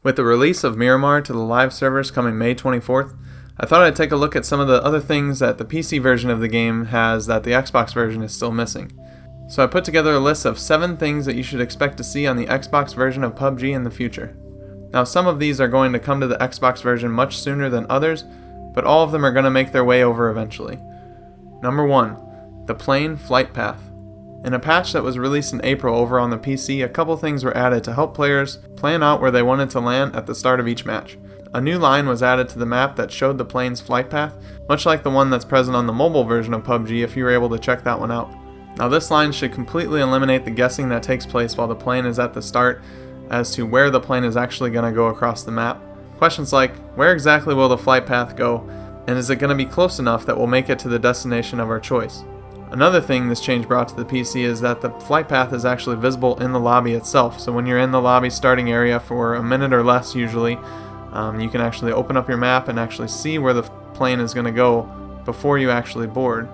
With the release of Miramar to the live servers coming May 24th, I thought I'd take a look at some of the other things that the PC version of the game has that the Xbox version is still missing. So I put together a list of 7 things that you should expect to see on the Xbox version of PUBG in the future. Now some of these are going to come to the Xbox version much sooner than others, but all of them are going to make their way over eventually. Number 1. The plane flight path. In a patch that was released in April over on the PC, a couple things were added to help players plan out where they wanted to land at the start of each match. A new line was added to the map that showed the plane's flight path, much like the one that's present on the mobile version of PUBG if you were able to check that one out. Now this line should completely eliminate the guessing that takes place while the plane is at the start as to where the plane is actually going to go across the map. Questions like, where exactly will the flight path go, and is it going to be close enough that we'll make it to the destination of our choice? Another thing this change brought to the PC is that the flight path is actually visible in the lobby itself, so when you're in the lobby starting area for a minute or less usually, you can actually open up your map and actually see where the plane is going to go before you actually board.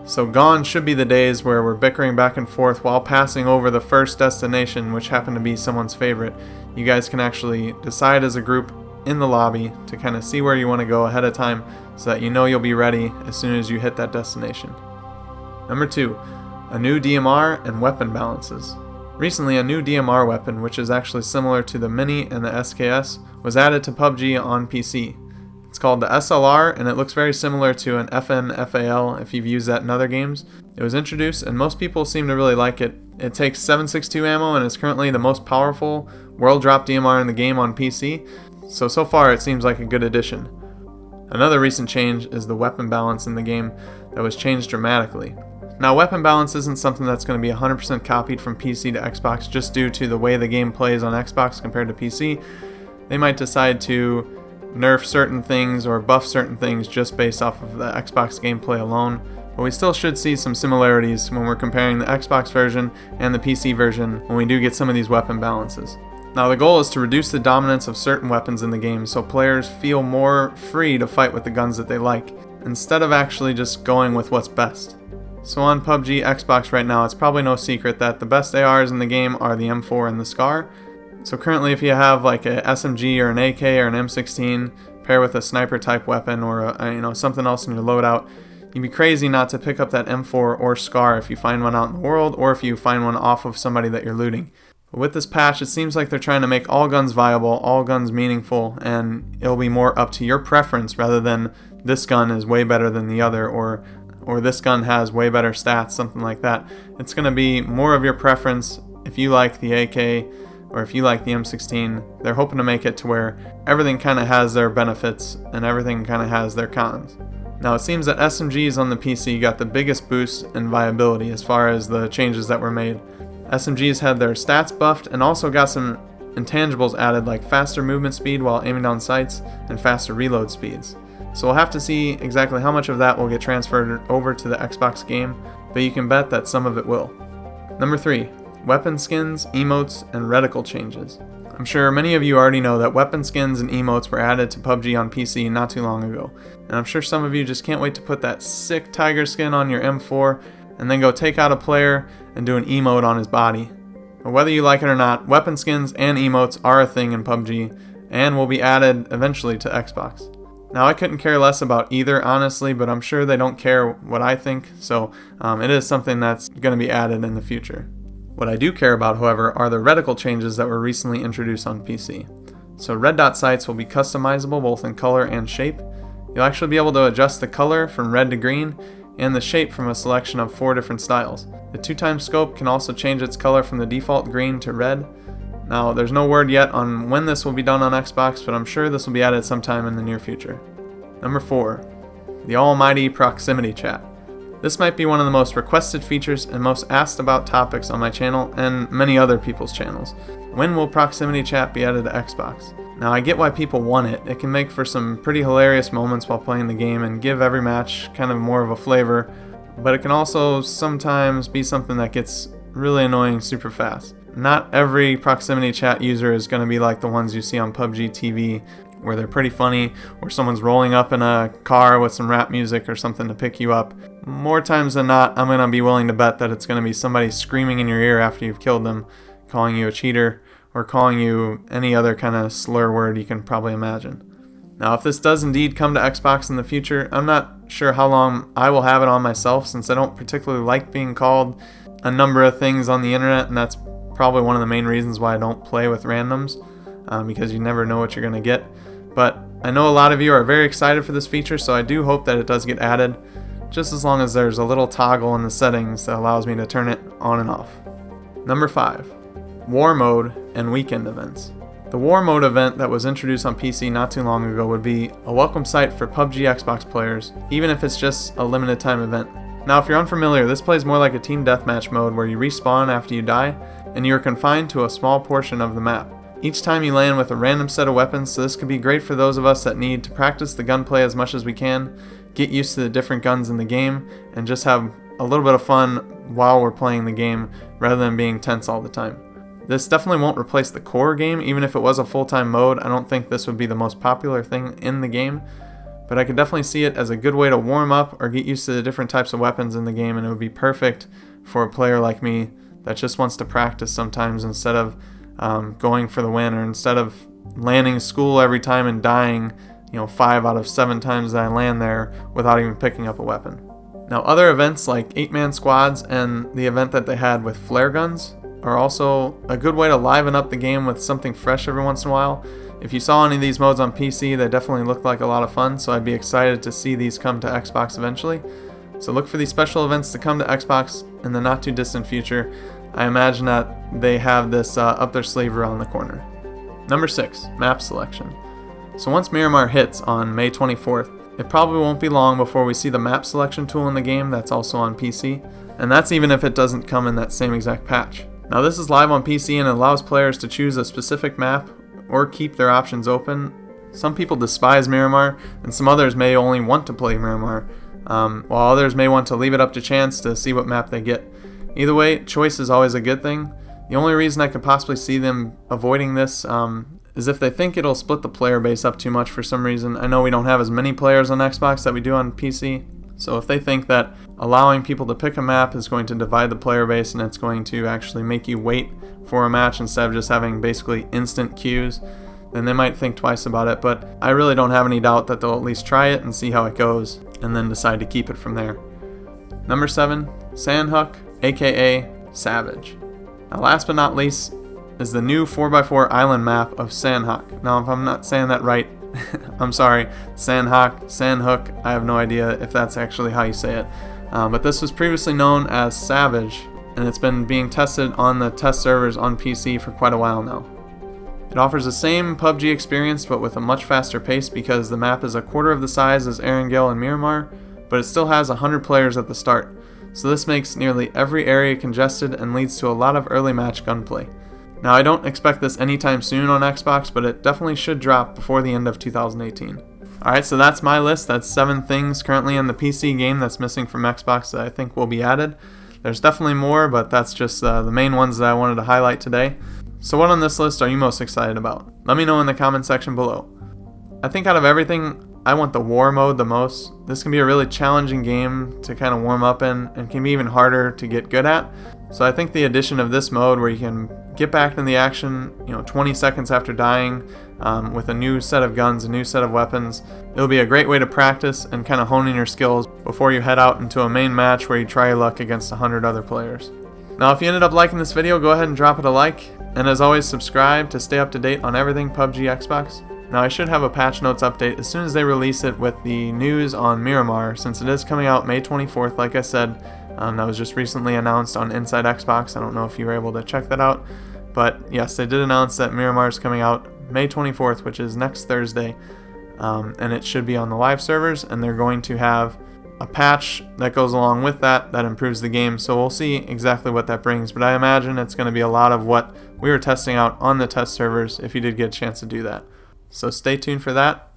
So gone should be the days where we're bickering back and forth while passing over the first destination, which happened to be someone's favorite. You guys can actually decide as a group in the lobby to kind of see where you want to go ahead of time so that you know you'll be ready as soon as you hit that destination. Number 2. A new DMR and weapon balances. Recently, a new DMR weapon, which is actually similar to the Mini and the SKS, was added to PUBG on PC. It's called the SLR, and it looks very similar to an FN-FAL if you've used that in other games. It was introduced, and most people seem to really like it. It takes 7.62 ammo and is currently the most powerful world drop DMR in the game on PC, so far it seems like a good addition. Another recent change is the weapon balance in the game that was changed dramatically. Now, weapon balance isn't something that's going to be 100% copied from PC to Xbox just due to the way the game plays on Xbox compared to PC. They might decide to nerf certain things or buff certain things just based off of the Xbox gameplay alone, but we still should see some similarities when we're comparing the Xbox version and the PC version when we do get some of these weapon balances. Now the goal is to reduce the dominance of certain weapons in the game so players feel more free to fight with the guns that they like, instead of actually just going with what's best. So on PUBG Xbox right now, it's probably no secret that the best ARs in the game are the M4 and the SCAR. So currently if you have like a SMG or an AK or an M16 pair with a sniper type weapon or something else in your loadout, you'd be crazy not to pick up that M4 or SCAR if you find one out in the world or if you find one off of somebody that you're looting. But with this patch, it seems like they're trying to make all guns viable, all guns meaningful, and it'll be more up to your preference rather than this gun is way better than the other or this gun has way better stats, something like that. It's going to be more of your preference if you like the AK or if you like the M16. They're hoping to make it to where everything kind of has their benefits and everything kind of has their cons. Now it seems that SMGs on the PC got the biggest boost in viability as far as the changes that were made. SMGs had their stats buffed and also got some intangibles added like faster movement speed while aiming down sights and faster reload speeds. So we'll have to see exactly how much of that will get transferred over to the Xbox game, but you can bet that some of it will. Number 3. Weapon skins, emotes, and reticle changes. I'm sure many of you already know that weapon skins and emotes were added to PUBG on PC not too long ago, and I'm sure some of you just can't wait to put that sick tiger skin on your M4 and then go take out a player and do an emote on his body. But whether you like it or not, weapon skins and emotes are a thing in PUBG and will be added eventually to Xbox. Now I couldn't care less about either honestly, but I'm sure they don't care what I think, so it is something that's going to be added in the future. What I do care about, however, are the reticle changes that were recently introduced on PC. So red dot sights will be customizable both in color and shape. You'll actually be able to adjust the color from red to green and the shape from a selection of 4 different styles. The 2x scope can also change its color from the default green to red. Now, there's no word yet on when this will be done on Xbox, but I'm sure this will be added sometime in the near future. Number 4. The almighty proximity chat. This might be one of the most requested features and most asked about topics on my channel and many other people's channels. When will proximity chat be added to Xbox? Now, I get why people want it. It can make for some pretty hilarious moments while playing the game and give every match kind of more of a flavor, but it can also sometimes be something that gets really annoying super fast. Not every proximity chat user is going to be like the ones you see on PUBG TV, where they're pretty funny, or someone's rolling up in a car with some rap music or something to pick you up. More times than not, I'm going to be willing to bet that it's going to be somebody screaming in your ear after you've killed them, calling you a cheater, or calling you any other kind of slur word you can probably imagine. Now, if this does indeed come to Xbox in the future, I'm not sure how long I will have it on myself, since I don't particularly like being called a number of things on the internet, and that's probably one of the main reasons why I don't play with randoms, because you never know what you're going to get. But I know a lot of you are very excited for this feature, so I do hope that it does get added, just as long as there's a little toggle in the settings that allows me to turn it on and off. Number 5. War Mode and Weekend Events. The War Mode event that was introduced on PC not too long ago would be a welcome sight for PUBG Xbox players, even if it's just a limited time event. Now, if you're unfamiliar, this plays more like a team deathmatch mode where you respawn after you die, and you are confined to a small portion of the map. Each time you land with a random set of weapons, so this could be great for those of us that need to practice the gunplay as much as we can, get used to the different guns in the game, and just have a little bit of fun while we're playing the game rather than being tense all the time. This definitely won't replace the core game. Even if it was a full-time mode, I don't think this would be the most popular thing in the game, but I could definitely see it as a good way to warm up or get used to the different types of weapons in the game, and it would be perfect for a player like me that just wants to practice sometimes instead of going for the win, or instead of landing school every time and dying 5 out of 7 times that I land there without even picking up a weapon. Now, other events like 8-man squads and the event that they had with flare guns are also a good way to liven up the game with something fresh every once in a while. If you saw any of these modes on PC, they definitely looked like a lot of fun, so I'd be excited to see these come to Xbox eventually. So look for these special events to come to Xbox in the not too distant future. I imagine that they have this up their sleeve around the corner. Number 6, map selection. So once Miramar hits on May 24th, it probably won't be long before we see the map selection tool in the game that's also on PC, and that's even if it doesn't come in that same exact patch. Now, this is live on PC and it allows players to choose a specific map or keep their options open. Some people despise Miramar, and some others may only want to play Miramar, while others may want to leave it up to chance to see what map they get. Either way, choice is always a good thing. The only reason I could possibly see them avoiding this is if they think it'll split the player base up too much for some reason. I know we don't have as many players on Xbox that we do on PC, so if they think that allowing people to pick a map is going to divide the player base and it's going to actually make you wait for a match instead of just having basically instant queues, then they might think twice about it. But I really don't have any doubt that they'll at least try it and see how it goes, and then decide to keep it from there. Number 7, Sandhook, aka Savage. Now, last but not least is the new 4x4 island map of Sandhook. Now, if I'm not saying that right, I'm sorry, Sandhook, I have no idea if that's actually how you say it. But this was previously known as Savage, and it's been being tested on the test servers on PC for quite a while now. It offers the same PUBG experience, but with a much faster pace because the map is a quarter of the size as Erangel and Miramar, but it still has 100 players at the start. So this makes nearly every area congested and leads to a lot of early match gunplay. Now, I don't expect this anytime soon on Xbox, but it definitely should drop before the end of 2018. Alright, so that's my list. That's 7 things currently in the PC game that's missing from Xbox that I think will be added. There's definitely more, but that's just the main ones that I wanted to highlight today. So what on this list are you most excited about? Let me know in the comment section below. I think out of everything, I want the war mode the most. This can be a really challenging game to kind of warm up in, and can be even harder to get good at. So I think the addition of this mode where you can get back in the action 20 seconds after dying with a new set of guns, a new set of weapons, it'll be a great way to practice and kind of hone in your skills before you head out into a main match where you try your luck against 100 other players. Now, if you ended up liking this video, go ahead and drop it a like, and as always, subscribe to stay up to date on everything PUBG Xbox. Now, I should have a patch notes update as soon as they release it with the news on Miramar, since it is coming out May 24th, like I said. That was just recently announced on Inside Xbox. I don't know if you were able to check that out, but yes, they did announce that Miramar is coming out May 24th, which is next Thursday, and it should be on the live servers, and they're going to have a patch that goes along with that improves the game, so we'll see exactly what that brings, but I imagine it's going to be a lot of what we were testing out on the test servers if you did get a chance to do that. So stay tuned for that,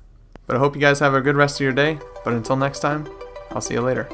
but I hope you guys have a good rest of your day, but until next time, I'll see you later.